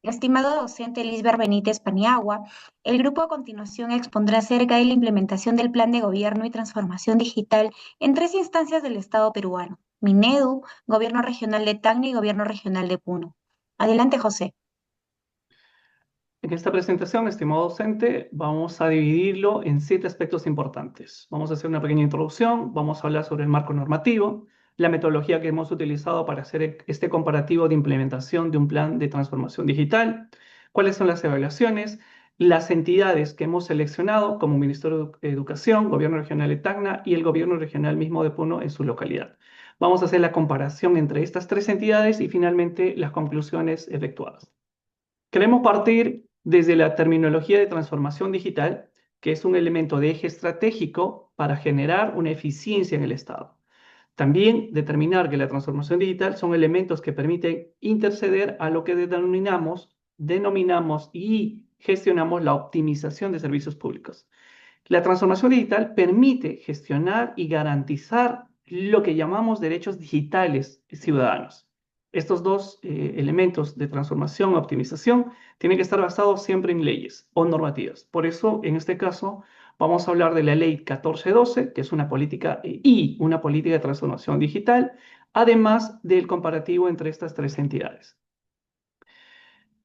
Estimado docente Lisber Benítez Paniagua, el grupo a continuación expondrá acerca de la implementación del Plan de Gobierno y Transformación Digital en tres instancias del Estado peruano: Minedu, Gobierno Regional de Tacna y Gobierno Regional de Puno. Adelante, José. En esta presentación, estimado docente, vamos a dividirlo en 7 aspectos importantes. Vamos a hacer una pequeña introducción, vamos a hablar sobre el marco normativo, la metodología que hemos utilizado para hacer este comparativo de implementación de un plan de transformación digital, cuáles son las evaluaciones, las entidades que hemos seleccionado como Ministerio de Educación, Gobierno Regional de Tacna y el Gobierno Regional mismo de Puno en su localidad. Vamos a hacer la comparación entre estas 3 entidades y finalmente las conclusiones efectuadas. Queremos partir desde la terminología de transformación digital, que es un elemento de eje estratégico para generar una eficiencia en el Estado. También determinar que la transformación digital son elementos que permiten interceder a lo que denominamos y gestionamos la optimización de servicios públicos. La transformación digital permite gestionar y garantizar lo que llamamos derechos digitales ciudadanos. Estos dos elementos de transformación y optimización tienen que estar basados siempre en leyes o normativas. Por eso, en este caso, vamos a hablar de la ley 1412, que es una política y una política de transformación digital, además del comparativo entre estas 3 entidades.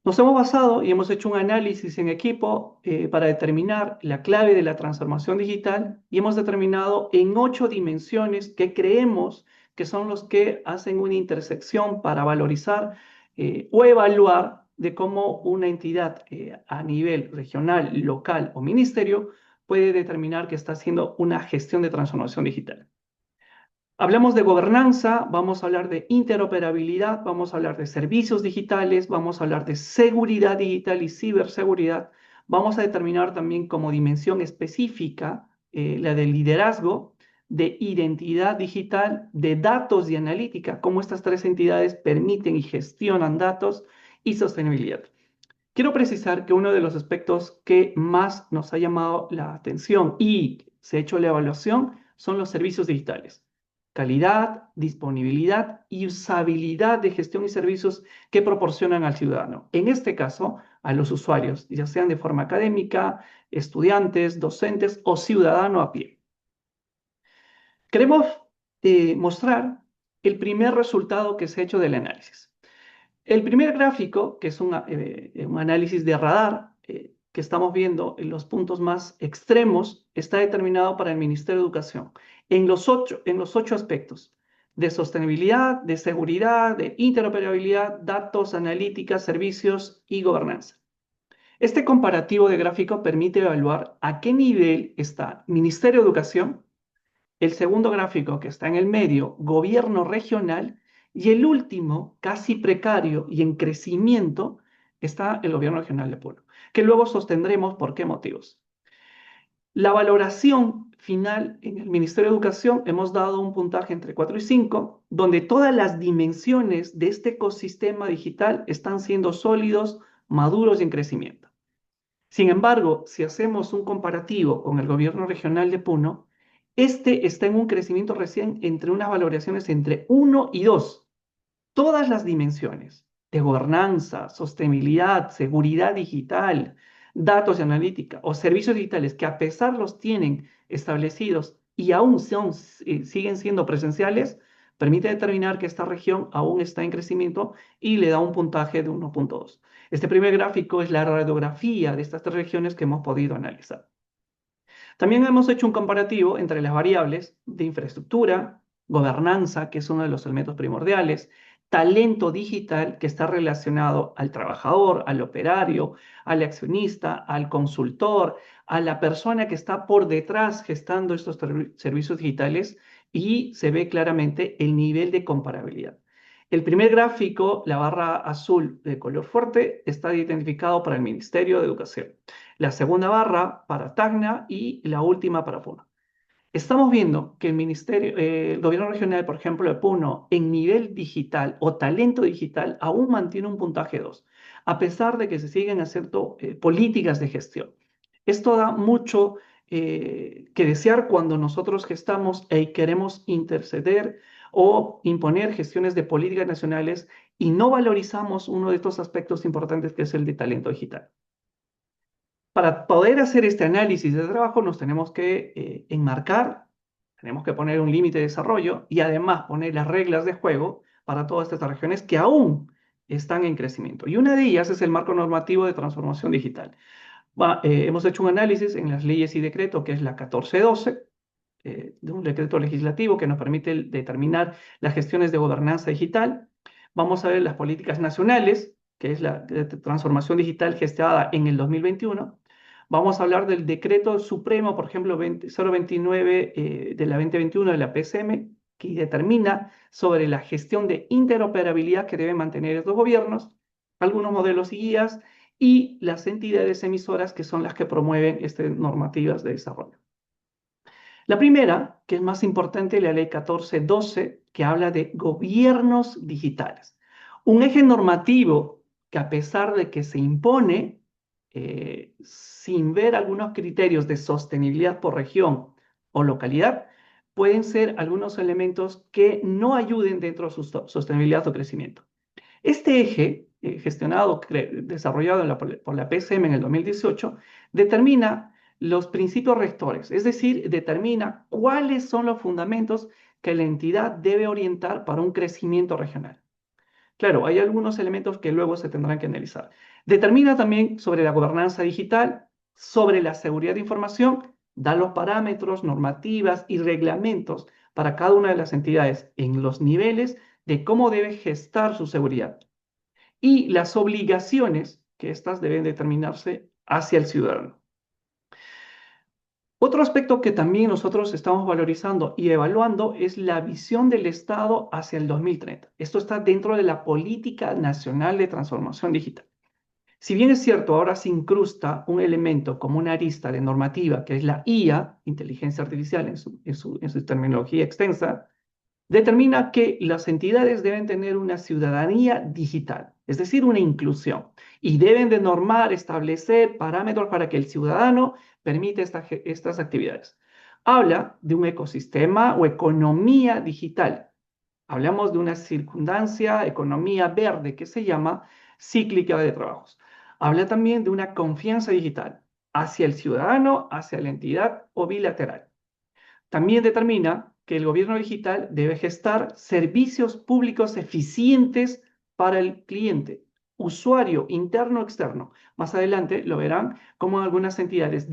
Nos hemos basado y hemos hecho un análisis en equipo para determinar la clave de la transformación digital y hemos determinado en 8 dimensiones que creemos que son los que hacen una intersección para valorizar o evaluar de cómo una entidad a nivel regional, local o ministerio puede determinar que está haciendo una gestión de transformación digital. Hablamos de gobernanza, vamos a hablar de interoperabilidad, vamos a hablar de servicios digitales, vamos a hablar de seguridad digital y ciberseguridad. Vamos a determinar también como dimensión específica la del liderazgo, de identidad digital, de datos y analítica, cómo estas 3 entidades permiten y gestionan datos y sostenibilidad. Quiero precisar que uno de los aspectos que más nos ha llamado la atención y se ha hecho la evaluación son los servicios digitales: calidad, disponibilidad y usabilidad de gestión y servicios que proporcionan al ciudadano. En este caso, a los usuarios, ya sean de forma académica, estudiantes, docentes o ciudadano a pie. Queremos mostrar el primer resultado que se ha hecho del análisis. El primer gráfico, que es un análisis de radar, que estamos viendo en los puntos más extremos, está determinado para el Ministerio de Educación en los 8 aspectos: de sostenibilidad, de seguridad, de interoperabilidad, datos, analítica, servicios y gobernanza. Este comparativo de gráfico permite evaluar a qué nivel está Ministerio de Educación, el segundo gráfico, que está en el medio, gobierno regional, y el último, casi precario y en crecimiento, está el gobierno regional de Puno, que luego sostendremos por qué motivos. La valoración final en el Ministerio de Educación hemos dado un puntaje entre 4 y 5, donde todas las dimensiones de este ecosistema digital están siendo sólidos, maduros y en crecimiento. Sin embargo, si hacemos un comparativo con el gobierno regional de Puno, este está en un crecimiento recién entre unas valoraciones entre 1 y 2. Todas las dimensiones de gobernanza, sostenibilidad, seguridad digital, datos y analítica o servicios digitales que, a pesar los tienen establecidos y aún siguen siendo presenciales, permite determinar que esta región aún está en crecimiento y le da un puntaje de 1.2. Este primer gráfico es la radiografía de estas 3 regiones que hemos podido analizar. También hemos hecho un comparativo entre las variables de infraestructura, gobernanza, que es uno de los elementos primordiales, talento digital, que está relacionado al trabajador, al operario, al accionista, al consultor, a la persona que está por detrás gestando estos servicios digitales, y se ve claramente el nivel de comparabilidad. El primer gráfico, la barra azul de color fuerte, está identificado para el Ministerio de Educación, la segunda barra para Tacna y la última para Puno. Estamos viendo que el gobierno regional, por ejemplo, de Puno, en nivel digital o talento digital, aún mantiene un puntaje 2, a pesar de que se siguen haciendo políticas de gestión. Esto da mucho que desear cuando nosotros gestamos y queremos interceder o imponer gestiones de políticas nacionales y no valorizamos uno de estos aspectos importantes que es el de talento digital. Para poder hacer este análisis de trabajo nos tenemos que enmarcar, tenemos que poner un límite de desarrollo y además poner las reglas de juego para todas estas regiones que aún están en crecimiento. Y una de ellas es el marco normativo de transformación digital. Hemos hecho un análisis en las leyes y decreto, que es la 1412, de un decreto legislativo que nos permite determinar las gestiones de gobernanza digital. Vamos a ver las políticas nacionales, que es la transformación digital gestada en el 2021. Vamos a hablar del decreto supremo, por ejemplo, 029 de la 2021 de la PCM, que determina sobre la gestión de interoperabilidad que deben mantener estos gobiernos, algunos modelos y guías, y las entidades emisoras que son las que promueven estas normativas de desarrollo. La primera, que es más importante, la ley 1412, que habla de gobiernos digitales. Un eje normativo que a pesar de que se impone, sin ver algunos criterios de sostenibilidad por región o localidad, pueden ser algunos elementos que no ayuden dentro de su sostenibilidad o crecimiento. Este eje, gestionado, desarrollado por la PCM en el 2018, determina los principios rectores, es decir, determina cuáles son los fundamentos que la entidad debe orientar para un crecimiento regional. Claro, hay algunos elementos que luego se tendrán que analizar. Determina también sobre la gobernanza digital, sobre la seguridad de información, da los parámetros, normativas y reglamentos para cada una de las entidades en los niveles de cómo debe gestar su seguridad y las obligaciones que éstas deben determinarse hacia el ciudadano. Otro aspecto que también nosotros estamos valorizando y evaluando es la visión del Estado hacia el 2030. Esto está dentro de la Política Nacional de Transformación Digital. Si bien es cierto, ahora se incrusta un elemento como una arista de normativa, que es la IA, inteligencia artificial en su terminología extensa, determina que las entidades deben tener una ciudadanía digital, es decir, una inclusión, y deben de normar, establecer parámetros para que el ciudadano permita estas actividades. Habla de un ecosistema o economía digital. Hablamos de una circunstancia, economía verde, que se llama cíclica de trabajos. Habla también de una confianza digital hacia el ciudadano, hacia la entidad o bilateral. También determina que el gobierno digital debe gestar servicios públicos eficientes para el cliente, usuario interno o externo. Más adelante lo verán como algunas entidades,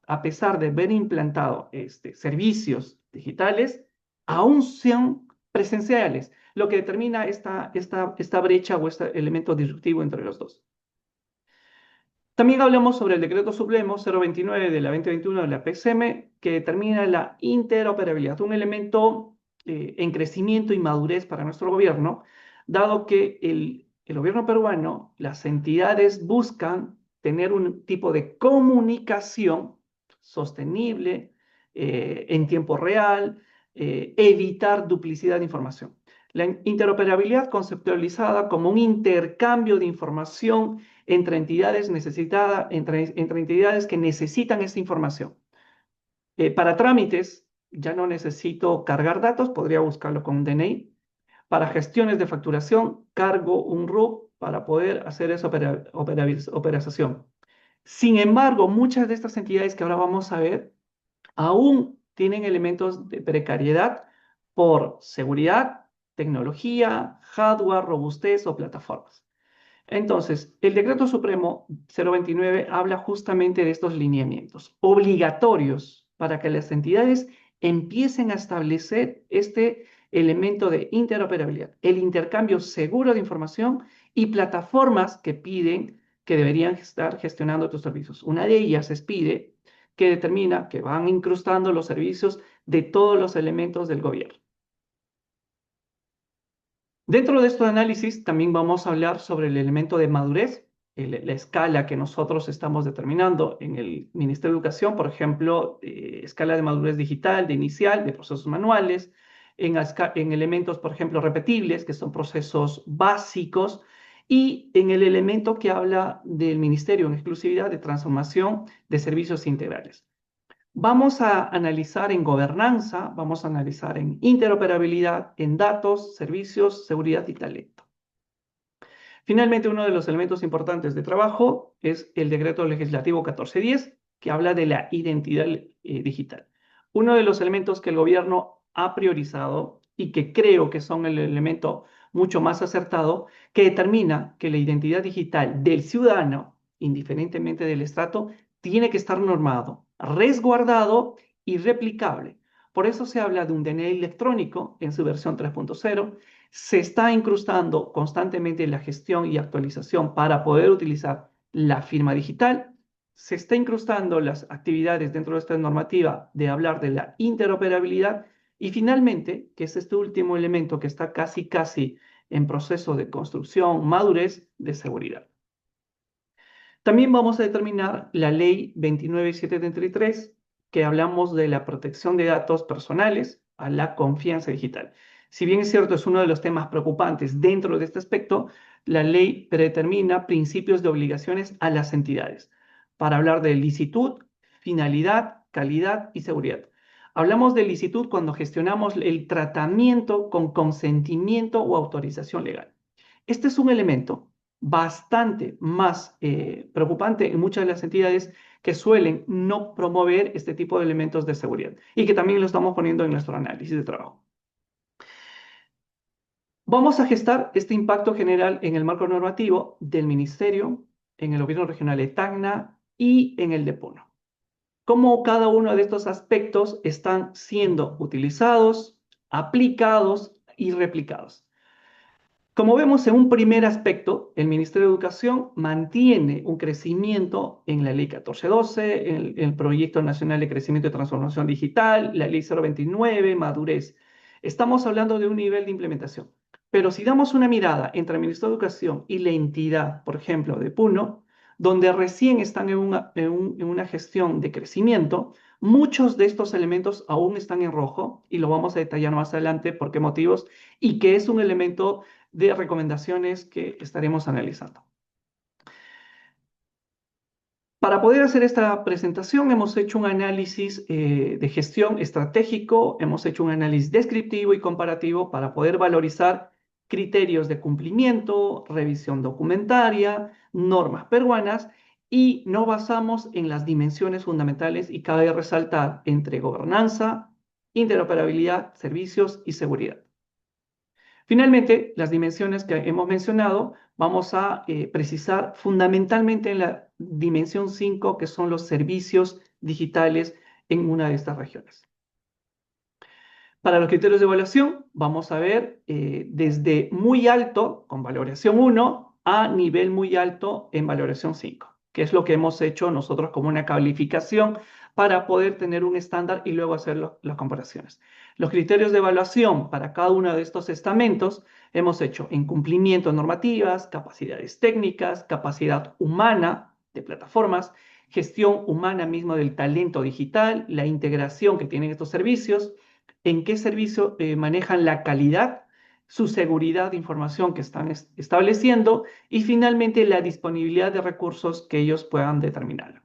a pesar de haber implantado servicios digitales, aún sean presenciales, lo que determina esta brecha o este elemento disruptivo entre los dos. También hablamos sobre el decreto supremo 029 de la 2021 de la PCM, que determina la interoperabilidad, un elemento en crecimiento y madurez para nuestro gobierno, dado que el gobierno peruano, las entidades buscan tener un tipo de comunicación sostenible, en tiempo real, evitar duplicidad de información. La interoperabilidad conceptualizada como un intercambio de información entre entidades entre entidades que necesitan esta información. Para trámites, ya no necesito cargar datos, podría buscarlo con un DNI. Para gestiones de facturación, cargo un RUC para poder hacer esa operación. Sin embargo, muchas de estas entidades que ahora vamos a ver aún tienen elementos de precariedad por seguridad, tecnología, hardware, robustez o plataformas. Entonces, el Decreto Supremo 029 habla justamente de estos lineamientos obligatorios para que las entidades empiecen a establecer este elemento de interoperabilidad, el intercambio seguro de información y plataformas que piden que deberían estar gestionando tus servicios. Una de ellas es PIDE, que determina que van incrustando los servicios de todos los elementos del gobierno. Dentro de este análisis también vamos a hablar sobre el elemento de madurez, la escala que nosotros estamos determinando en el Ministerio de Educación, por ejemplo, escala de madurez digital, de inicial, de procesos manuales, en elementos, por ejemplo, repetibles, que son procesos básicos, y en el elemento que habla del Ministerio en exclusividad de transformación de servicios integrales. Vamos a analizar en gobernanza, vamos a analizar en interoperabilidad, en datos, servicios, seguridad y talento. Finalmente, uno de los elementos importantes de trabajo es el decreto legislativo 1410, que habla de la identidad digital. Uno de los elementos que el gobierno ha priorizado y que creo que son el elemento mucho más acertado, que determina que la identidad digital del ciudadano, indiferentemente del estrato, tiene que estar normado, resguardado y replicable. Por eso se habla de un DNI electrónico en su versión 3.0. Se está incrustando constantemente la gestión y actualización para poder utilizar la firma digital. Se está incrustando las actividades dentro de esta normativa de hablar de la interoperabilidad y finalmente, que es este último elemento que está casi en proceso de construcción, madurez, de seguridad. También vamos a determinar la ley 29733, que hablamos de la protección de datos personales a la confianza digital. Si bien es cierto, es uno de los temas preocupantes dentro de este aspecto, la ley predetermina principios de obligaciones a las entidades para hablar de licitud, finalidad, calidad y seguridad. Hablamos de licitud cuando gestionamos el tratamiento con consentimiento o autorización legal. Este es un elemento bastante más preocupante en muchas de las entidades que suelen no promover este tipo de elementos de seguridad y que también lo estamos poniendo en nuestro análisis de trabajo. Vamos a gestar este impacto general en el marco normativo del Ministerio, en el Gobierno Regional de Tacna y en el de Puno. Cómo cada uno de estos aspectos están siendo utilizados, aplicados y replicados. Como vemos en un primer aspecto, el Ministerio de Educación mantiene un crecimiento en la Ley 1412, en el Proyecto Nacional de Crecimiento y Transformación Digital, la Ley 029, madurez. Estamos hablando de un nivel de implementación. Pero si damos una mirada entre el Ministerio de Educación y la entidad, por ejemplo, de Puno, donde recién están en una gestión de crecimiento, muchos de estos elementos aún están en rojo y lo vamos a detallar más adelante por qué motivos y que es un elemento de recomendaciones que estaremos analizando. Para poder hacer esta presentación hemos hecho un análisis de gestión estratégico, hemos hecho un análisis descriptivo y comparativo para poder valorizar criterios de cumplimiento, revisión documentaria, normas peruanas y nos basamos en las dimensiones fundamentales y cabe resaltar entre gobernanza, interoperabilidad, servicios y seguridad. Finalmente, las dimensiones que hemos mencionado, vamos a precisar fundamentalmente en la dimensión 5, que son los servicios digitales en una de estas regiones. Para los criterios de evaluación, vamos a ver desde muy alto, con valoración 1, a nivel muy alto en valoración 5, que es lo que hemos hecho nosotros como una calificación para poder tener un estándar y luego hacer las comparaciones. Los criterios de evaluación para cada uno de estos estamentos hemos hecho en cumplimiento de normativas, capacidades técnicas, capacidad humana de plataformas, gestión humana misma del talento digital, la integración que tienen estos servicios, en qué servicio manejan la calidad, su seguridad de información que están estableciendo y finalmente la disponibilidad de recursos que ellos puedan determinar.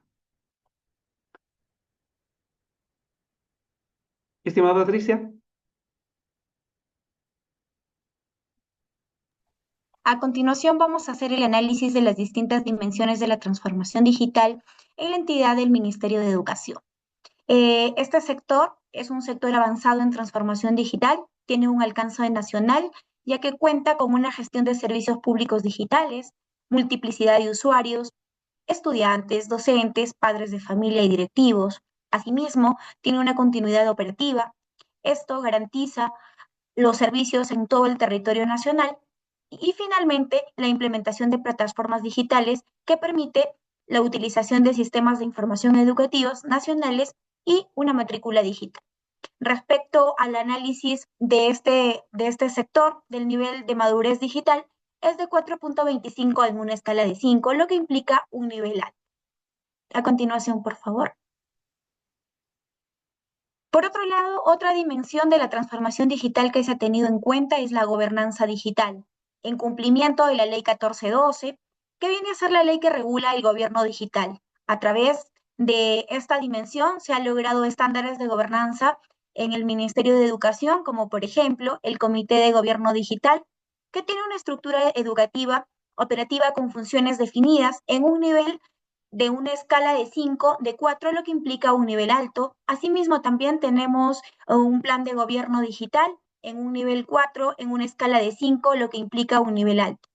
Estimada Patricia. A continuación vamos a hacer el análisis de las distintas dimensiones de la transformación digital en la entidad del Ministerio de Educación. Este sector es un sector avanzado en transformación digital, tiene un alcance nacional, ya que cuenta con una gestión de servicios públicos digitales, multiplicidad de usuarios, estudiantes, docentes, padres de familia y directivos. Asimismo, tiene una continuidad operativa. Esto garantiza los servicios en todo el territorio nacional y finalmente la implementación de plataformas digitales que permite la utilización de sistemas de información educativos nacionales y una matrícula digital. Respecto al análisis de este sector, del nivel de madurez digital, es de 4.25 en una escala de 5, lo que implica un nivel alto. A continuación, por favor. Por otro lado, otra dimensión de la transformación digital que se ha tenido en cuenta es la gobernanza digital, en cumplimiento de la Ley 1412, que viene a ser la ley que regula el gobierno digital, a través de esta dimensión se han logrado estándares de gobernanza en el Ministerio de Educación, como por ejemplo el Comité de Gobierno Digital, que tiene una estructura educativa operativa con funciones definidas en un nivel de una escala de 5, de 4, lo que implica un nivel alto. Asimismo, también tenemos un plan de gobierno digital en un nivel 4, en una escala de 5, lo que implica un nivel alto.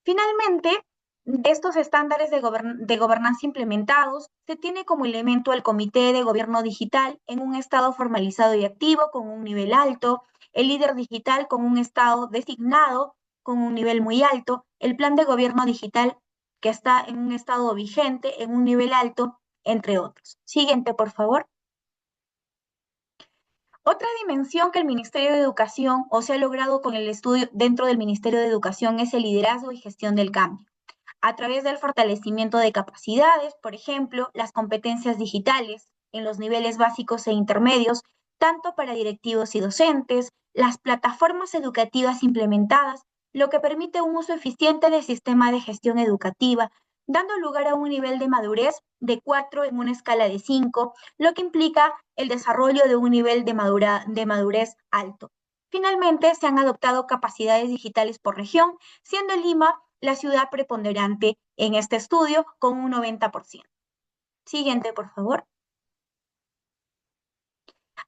Finalmente, de estos estándares de gobernanza implementados, se tiene como elemento el Comité de Gobierno Digital en un estado formalizado y activo con un nivel alto, el líder digital con un estado designado con un nivel muy alto, el plan de gobierno digital que está en un estado vigente en un nivel alto, entre otros. Siguiente, por favor. Otra dimensión que el Ministerio de Educación o se ha logrado con el estudio dentro del Ministerio de Educación es el liderazgo y gestión del cambio a través del fortalecimiento de capacidades, por ejemplo, las competencias digitales en los niveles básicos e intermedios, tanto para directivos y docentes, las plataformas educativas implementadas, lo que permite un uso eficiente del sistema de gestión educativa, dando lugar a un nivel de madurez de 4 en una escala de 5, lo que implica el desarrollo de un nivel de madurez alto. Finalmente, se han adoptado capacidades digitales por región, siendo Lima la ciudad preponderante en este estudio con un 90%. Siguiente, por favor.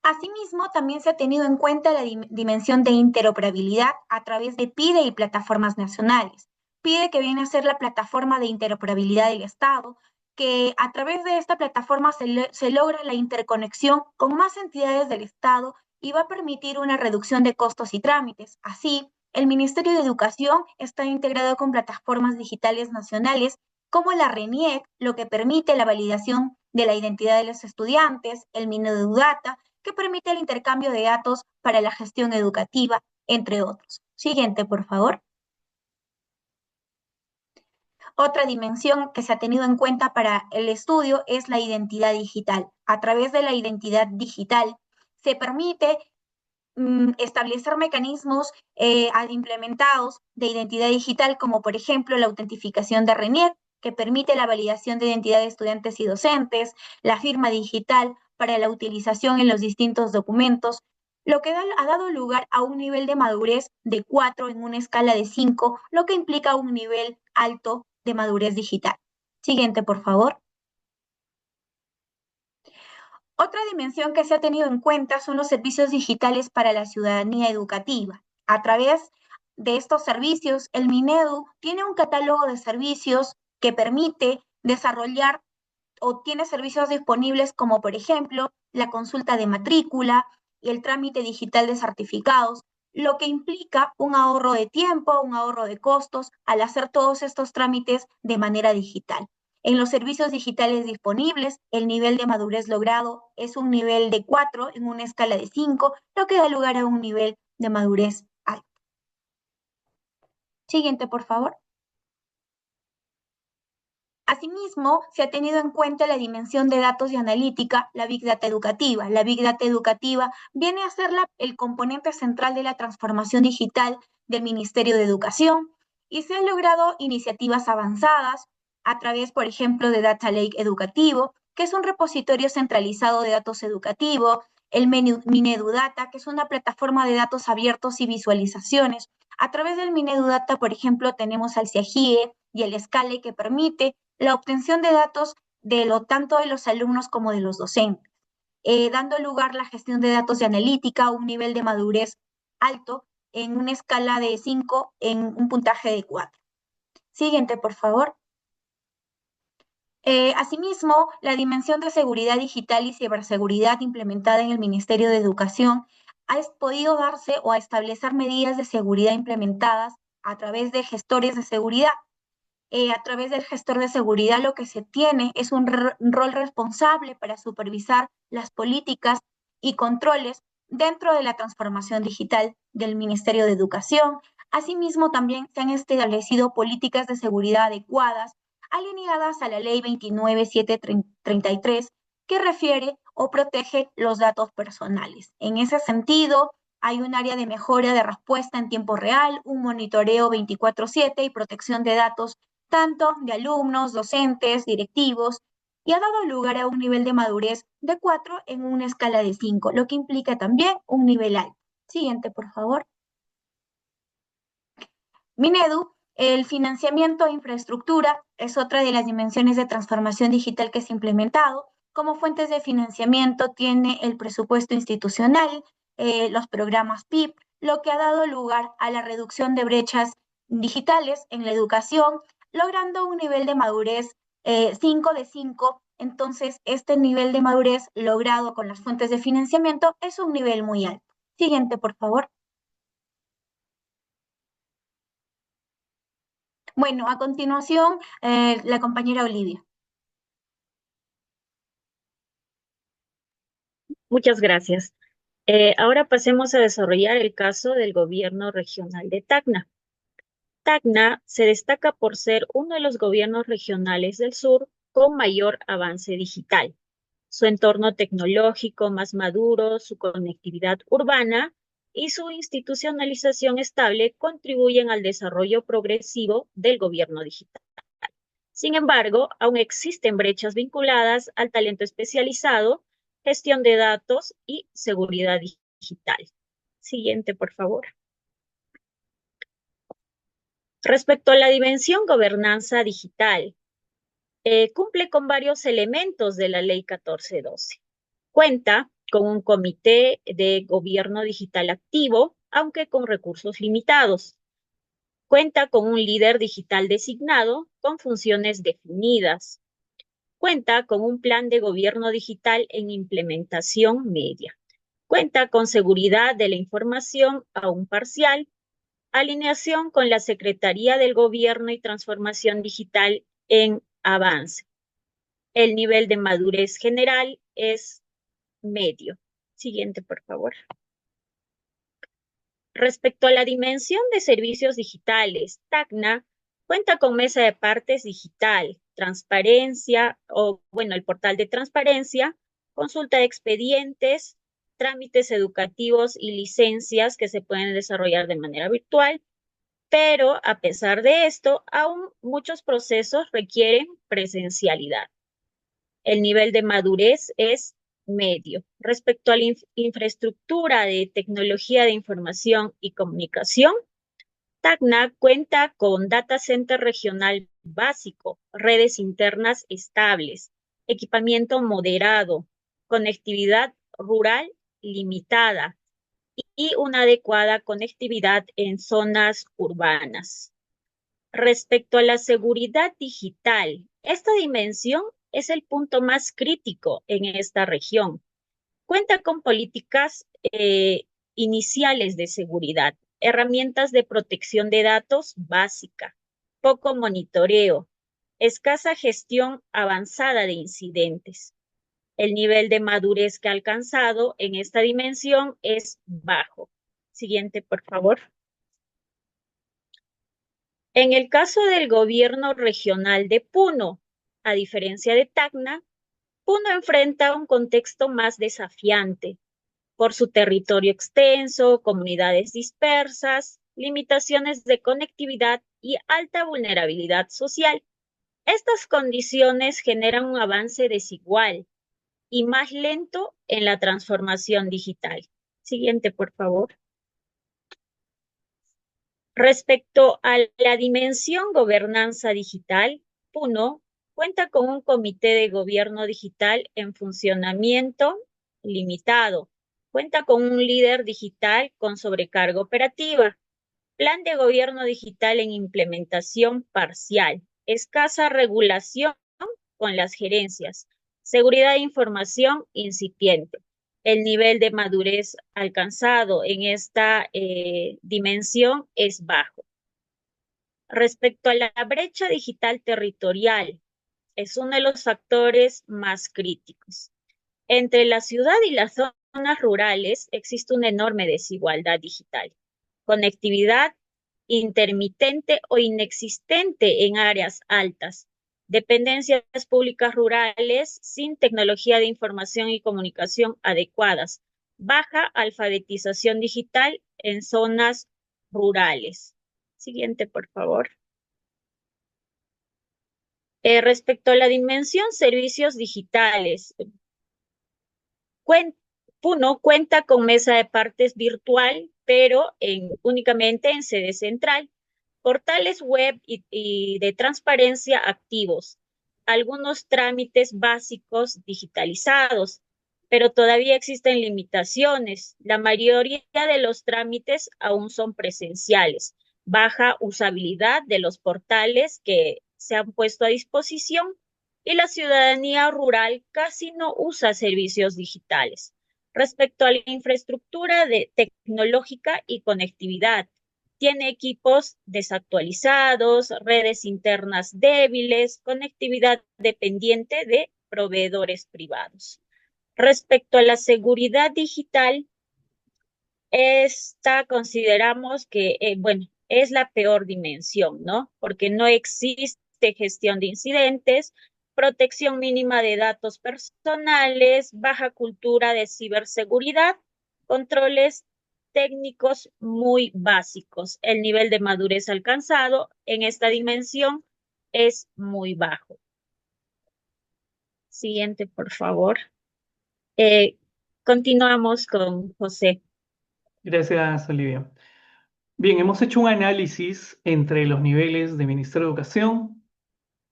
Asimismo, también se ha tenido en cuenta la dimensión de interoperabilidad a través de PIDE y plataformas nacionales. PIDE, que viene a ser la plataforma de interoperabilidad del Estado, que a través de esta plataforma se logra la interconexión con más entidades del Estado y va a permitir una reducción de costos y trámites. Así, el Ministerio de Educación está integrado con plataformas digitales nacionales como la RENIEC, lo que permite la validación de la identidad de los estudiantes, el Minedudata, que permite el intercambio de datos para la gestión educativa, entre otros. Siguiente, por favor. Otra dimensión que se ha tenido en cuenta para el estudio es la identidad digital. A través de la identidad digital se permite establecer mecanismos implementados de identidad digital, como por ejemplo la autentificación de RENIEC, que permite la validación de identidad de estudiantes y docentes, la firma digital para la utilización en los distintos documentos, lo que ha dado lugar a un nivel de madurez de 4 en una escala de 5, lo que implica un nivel alto de madurez digital. Siguiente, por favor. Otra dimensión que se ha tenido en cuenta son los servicios digitales para la ciudadanía educativa. A través de estos servicios, el Minedu tiene un catálogo de servicios que permite desarrollar o tiene servicios disponibles como, por ejemplo, la consulta de matrícula y el trámite digital de certificados, lo que implica un ahorro de tiempo, un ahorro de costos al hacer todos estos trámites de manera digital. En los servicios digitales disponibles, el nivel de madurez logrado es un nivel de 4 en una escala de 5, lo que da lugar a un nivel de madurez alto. Siguiente, por favor. Asimismo, se ha tenido en cuenta la dimensión de datos y analítica, la Big Data educativa. La Big Data educativa viene a ser el componente central de la transformación digital del Ministerio de Educación y se han logrado iniciativas avanzadas a través, por ejemplo, de Data Lake Educativo, que es un repositorio centralizado de datos educativos, el Minedudata, que es una plataforma de datos abiertos y visualizaciones. A través del Minedudata, por ejemplo, tenemos al CIAGIE y el SCALE, que permite la obtención de datos tanto de los alumnos como de los docentes, dando lugar a la gestión de datos de analítica a un nivel de madurez alto en una escala de 5 en un puntaje de 4. Siguiente, por favor. Asimismo, la dimensión de seguridad digital y ciberseguridad implementada en el Ministerio de Educación ha podido darse o a establecer medidas de seguridad implementadas a través de gestores de seguridad. A través del gestor de seguridad lo que se tiene es un rol responsable para supervisar las políticas y controles dentro de la transformación digital del Ministerio de Educación. Asimismo, también se han establecido políticas de seguridad adecuadas, alineadas a la Ley 29733, que refiere o protege los datos personales. En ese sentido, hay un área de mejora de respuesta en tiempo real, un monitoreo 24/7 y protección de datos tanto de alumnos, docentes, directivos, y ha dado lugar a un nivel de madurez de 4 en una escala de 5, lo que implica también un nivel alto. Siguiente, por favor. Minedu, el financiamiento e infraestructura es otra de las dimensiones de transformación digital que se ha implementado. Como fuentes de financiamiento tiene el presupuesto institucional, los programas PIP, lo que ha dado lugar a la reducción de brechas digitales en la educación, logrando un nivel de madurez 5 de 5. Entonces, este nivel de madurez logrado con las fuentes de financiamiento es un nivel muy alto. Siguiente, por favor. Bueno, a continuación, la compañera Olivia. Muchas gracias. Ahora pasemos a desarrollar el caso del gobierno regional de Tacna. Tacna se destaca por ser uno de los gobiernos regionales del sur con mayor avance digital. Su entorno tecnológico más maduro, su conectividad urbana y su institucionalización estable contribuyen al desarrollo progresivo del gobierno digital. Sin embargo, aún existen brechas vinculadas al talento especializado, gestión de datos y seguridad digital. Siguiente, por favor. Respecto a la dimensión gobernanza digital, cumple con varios elementos de la Ley 1412. Cuenta con un comité de gobierno digital activo, aunque con recursos limitados. Cuenta con un líder digital designado con funciones definidas. Cuenta con un plan de gobierno digital en implementación media. Cuenta con seguridad de la información aún parcial, alineación con la Secretaría del Gobierno y Transformación Digital en avance. El nivel de madurez general es medio. Siguiente, por favor. Respecto a la dimensión de servicios digitales, Tacna cuenta con mesa de partes digital, transparencia, el portal de transparencia, consulta de expedientes, trámites educativos y licencias que se pueden desarrollar de manera virtual, pero a pesar de esto, aún muchos procesos requieren presencialidad. El nivel de madurez es medio. Respecto a la infraestructura de tecnología de información y comunicación, Tacna cuenta con data center regional básico, redes internas estables, equipamiento moderado, conectividad rural limitada y una adecuada conectividad en zonas urbanas. Respecto a la seguridad digital, esta dimensión es el punto más crítico en esta región. Cuenta con políticas iniciales de seguridad, herramientas de protección de datos básica, poco monitoreo, escasa gestión avanzada de incidentes. El nivel de madurez que ha alcanzado en esta dimensión es bajo. Siguiente, por favor. En el caso del gobierno regional de Puno, a diferencia de Tacna, Puno enfrenta un contexto más desafiante por su territorio extenso, comunidades dispersas, limitaciones de conectividad y alta vulnerabilidad social. Estas condiciones generan un avance desigual y más lento en la transformación digital. Siguiente, por favor. Respecto a la dimensión gobernanza digital, Puno cuenta con un comité de gobierno digital en funcionamiento limitado. Cuenta con un líder digital con sobrecarga operativa. Plan de gobierno digital en implementación parcial. Escasa regulación con las gerencias. Seguridad de información incipiente. El nivel de madurez alcanzado en esta dimensión es bajo. Respecto a la brecha digital territorial, es uno de los factores más críticos. Entre la ciudad y las zonas rurales existe una enorme desigualdad digital. Conectividad intermitente o inexistente en áreas altas. Dependencias públicas rurales sin tecnología de información y comunicación adecuadas. Baja alfabetización digital en zonas rurales. Siguiente, por favor. Respecto a la dimensión servicios digitales, cuen- Puno cuenta con mesa de partes virtual, pero únicamente en sede central, portales web y de transparencia activos, algunos trámites básicos digitalizados, pero todavía existen limitaciones. La mayoría de los trámites aún son presenciales, baja usabilidad de los portales que se han puesto a disposición y la ciudadanía rural casi no usa servicios digitales. Respecto a la infraestructura tecnológica y conectividad, tiene equipos desactualizados, redes internas débiles, conectividad dependiente de proveedores privados. Respecto a la seguridad digital, esta consideramos que, bueno, es la peor dimensión, ¿no? Porque no existe gestión de incidentes, protección mínima de datos personales, baja cultura de ciberseguridad, controles técnicos muy básicos. El nivel de madurez alcanzado en esta dimensión es muy bajo. Siguiente, por favor. Eh, Continuamos con José. Gracias, Olivia. Bien, hemos hecho un análisis entre los niveles de Ministerio de Educación,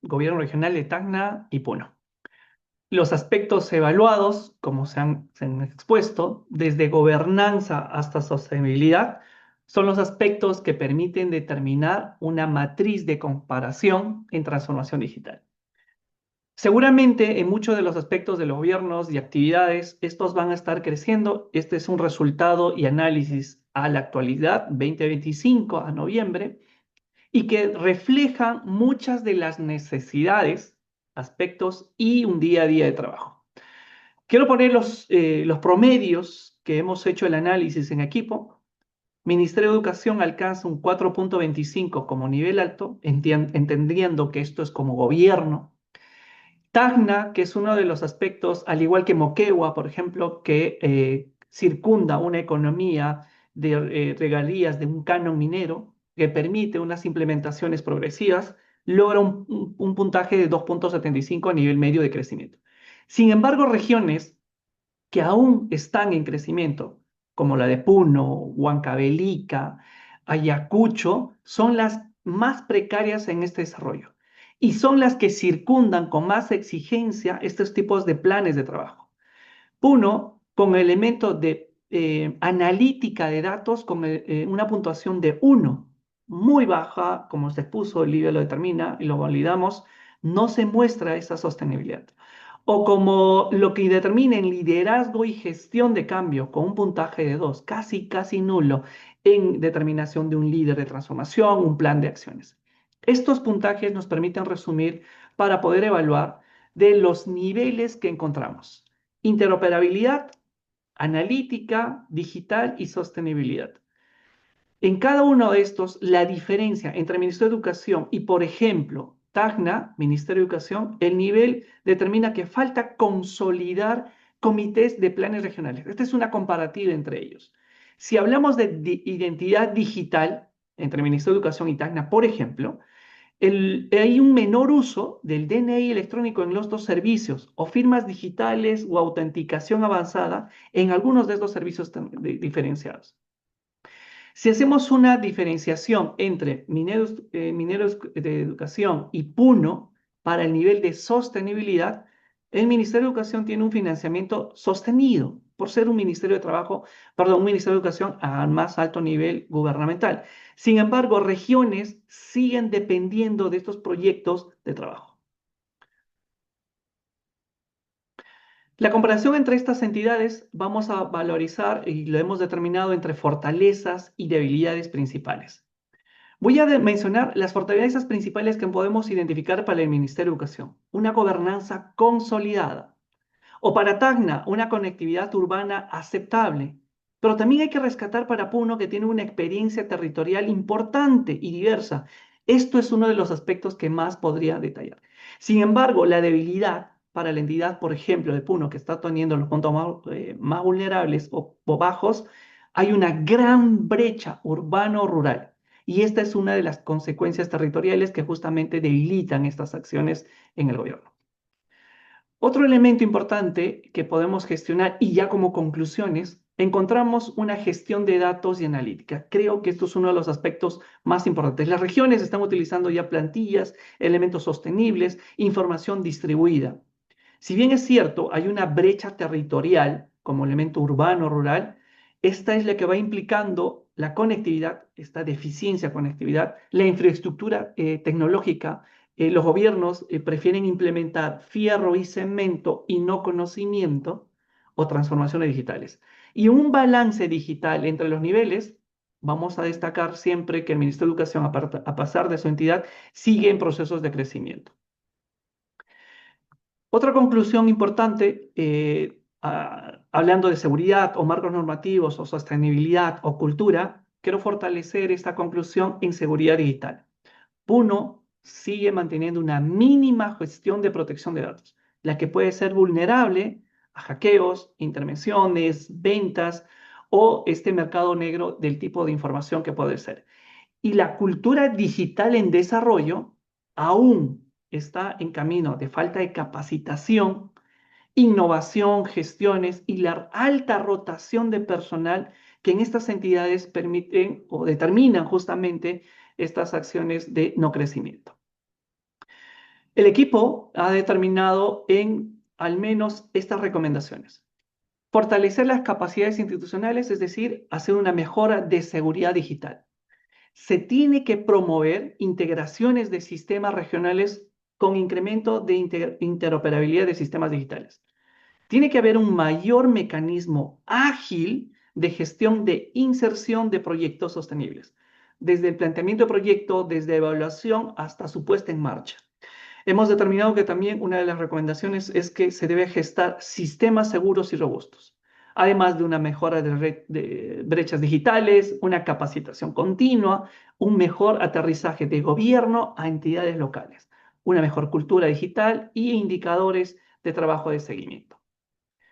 Gobierno Regional de Tacna y Puno. Los aspectos evaluados, como se han expuesto, desde gobernanza hasta sostenibilidad, son los aspectos que permiten determinar una matriz de comparación en transformación digital. Seguramente en muchos de los aspectos de los gobiernos y actividades, estos van a estar creciendo. Este es un resultado y análisis a la actualidad, 2025 a noviembre, y que reflejan muchas de las necesidades, aspectos y un día a día de trabajo. Quiero poner los promedios que hemos hecho el análisis en equipo. Ministerio de Educación alcanza un 4.25 como nivel alto, entendiendo que esto es como gobierno. Tacna, que es uno de los aspectos, al igual que Moquegua, por ejemplo, que circunda una economía de regalías de un canon minero que permite unas implementaciones progresivas, logra un puntaje de 2.75 a nivel medio de crecimiento. Sin embargo, regiones que aún están en crecimiento, como la de Puno, Huancavelica, Ayacucho, son las más precarias en este desarrollo y son las que circundan con más exigencia estos tipos de planes de trabajo. Puno, con elemento de analítica de datos, con una puntuación de 1, muy baja, como se expuso, el libro lo determina y lo validamos, no se muestra esa sostenibilidad. O como lo que determina en liderazgo y gestión de cambio, con un puntaje de 2, casi nulo, en determinación de un líder de transformación, un plan de acciones. Estos puntajes nos permiten resumir para poder evaluar de los niveles que encontramos. Interoperabilidad, analítica, digital y sostenibilidad. En cada uno de estos, la diferencia entre el Ministerio de Educación y, por ejemplo, Tacna, Ministerio de Educación, el nivel determina que falta consolidar comités de planes regionales. Esta es una comparativa entre ellos. Si hablamos de identidad digital entre el Ministerio de Educación y Tacna, por ejemplo, hay un menor uso del DNI electrónico en los dos servicios, o firmas digitales o autenticación avanzada en algunos de estos servicios diferenciados. Si hacemos una diferenciación entre mineros de educación y Puno para el nivel de sostenibilidad, el Ministerio de Educación tiene un financiamiento sostenido por ser un Ministerio de Trabajo, perdón, un Ministerio de Educación a más alto nivel gubernamental. Sin embargo, regiones siguen dependiendo de estos proyectos de trabajo. La comparación entre estas entidades vamos a valorizar y lo hemos determinado entre fortalezas y debilidades principales. Voy a mencionar las fortalezas principales que podemos identificar para el Ministerio de Educación. Una gobernanza consolidada. O para Tacna, una conectividad urbana aceptable. Pero también hay que rescatar para Puno, que tiene una experiencia territorial importante y diversa. Esto es uno de los aspectos que más podría detallar. Sin embargo, la debilidad para la entidad, por ejemplo, de Puno, que está teniendo los puntos más vulnerables o bajos, hay una gran brecha urbano-rural. Y esta es una de las consecuencias territoriales que justamente debilitan estas acciones en el gobierno. Otro elemento importante que podemos gestionar, y ya como conclusiones, encontramos una gestión de datos y analítica. Creo que esto es uno de los aspectos más importantes. Las regiones están utilizando ya plantillas, elementos sostenibles, información distribuida. Si bien es cierto, hay una brecha territorial como elemento urbano-rural, esta es la que va implicando la conectividad, esta deficiencia de conectividad, la infraestructura tecnológica. Los gobiernos prefieren implementar fierro y cemento y no conocimiento o transformaciones digitales. Y un balance digital entre los niveles, vamos a destacar siempre que el Ministerio de Educación, a pasar de su entidad, sigue en procesos de crecimiento. Otra conclusión importante, hablando de seguridad o marcos normativos o sostenibilidad o cultura, quiero fortalecer esta conclusión en seguridad digital. Puno sigue manteniendo una mínima gestión de protección de datos, la que puede ser vulnerable a hackeos, intervenciones, ventas o este mercado negro del tipo de información que puede ser. Y la cultura digital en desarrollo aún está en camino de falta de capacitación, innovación, gestiones y la alta rotación de personal que en estas entidades permiten o determinan justamente estas acciones de no crecimiento. El equipo ha determinado en al menos estas recomendaciones. Fortalecer las capacidades institucionales, es decir, hacer una mejora de seguridad digital. Se tiene que promover integraciones de sistemas regionales con incremento de interoperabilidad de sistemas digitales. Tiene que haber un mayor mecanismo ágil de gestión de inserción de proyectos sostenibles, desde el planteamiento de proyecto, desde evaluación hasta su puesta en marcha. Hemos determinado que también una de las recomendaciones es que se debe gestar sistemas seguros y robustos, además de una mejora de brechas digitales, una capacitación continua, un mejor aterrizaje de gobierno a entidades locales, una mejor cultura digital y indicadores de trabajo de seguimiento.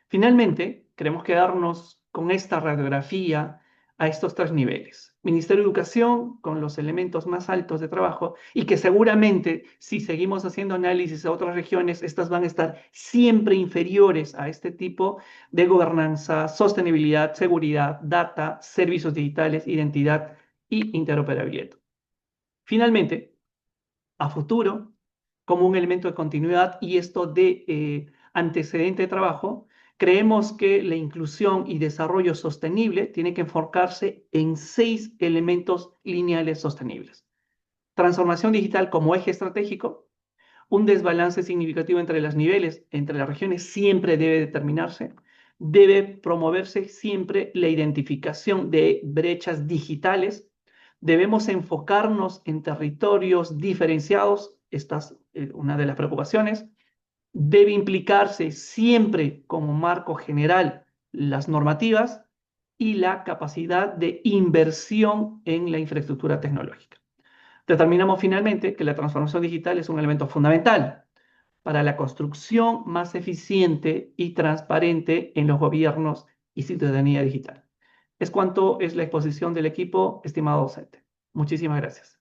Finalmente, queremos quedarnos con esta radiografía a estos tres niveles. Ministerio de Educación con los elementos más altos de trabajo y que seguramente si seguimos haciendo análisis a otras regiones, estas van a estar siempre inferiores a este tipo de gobernanza, sostenibilidad, seguridad, data, servicios digitales, identidad y interoperabilidad. Finalmente, a futuro, como un elemento de continuidad y esto de antecedente de trabajo, creemos que la inclusión y desarrollo sostenible tiene que enfocarse en 6 elementos lineales sostenibles. Transformación digital como eje estratégico, un desbalance significativo entre los niveles, entre las regiones, siempre debe determinarse. Debe promoverse siempre la identificación de brechas digitales. Debemos enfocarnos en territorios diferenciados. Esta es una de las preocupaciones. Debe implicarse siempre como marco general las normativas y la capacidad de inversión en la infraestructura tecnológica. Determinamos finalmente que la transformación digital es un elemento fundamental para la construcción más eficiente y transparente en los gobiernos y ciudadanía digital. Es cuanto es la exposición del equipo, estimado docente. Muchísimas gracias.